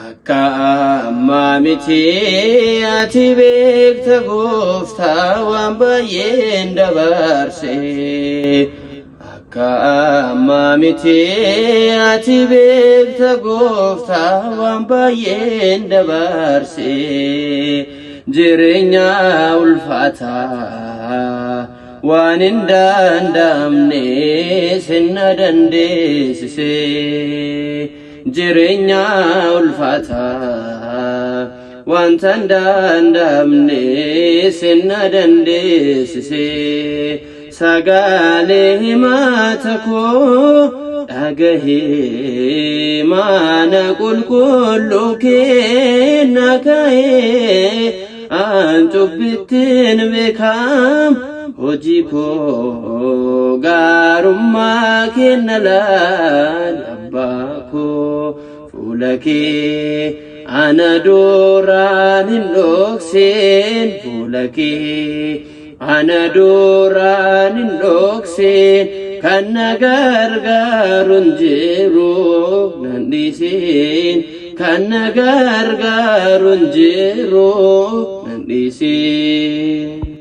akka ammaa miti ati beekta gooftaa waan baay'een dabarse. Akka ammaa miti ati beekta gooftaa waan baay'een dabarse. Jireenya ulfaataa waan hin danda'amne sinna dandeessise. Jireenya ulfaataa wanta hin danda'amne sinna dandeessise. Sagalee himata koo dhagahee mana qulqulluu kee na ka'ee an cubbittiin beekam hojii koo gaarummaa kenna laal abbaa koo fuula kee ana duraan hin dhokseen fuula kee ana duraan hin dhokseen kan na gargaaruun jiru nan dhiisin kan na gargaaruun jiru nan dhiisin.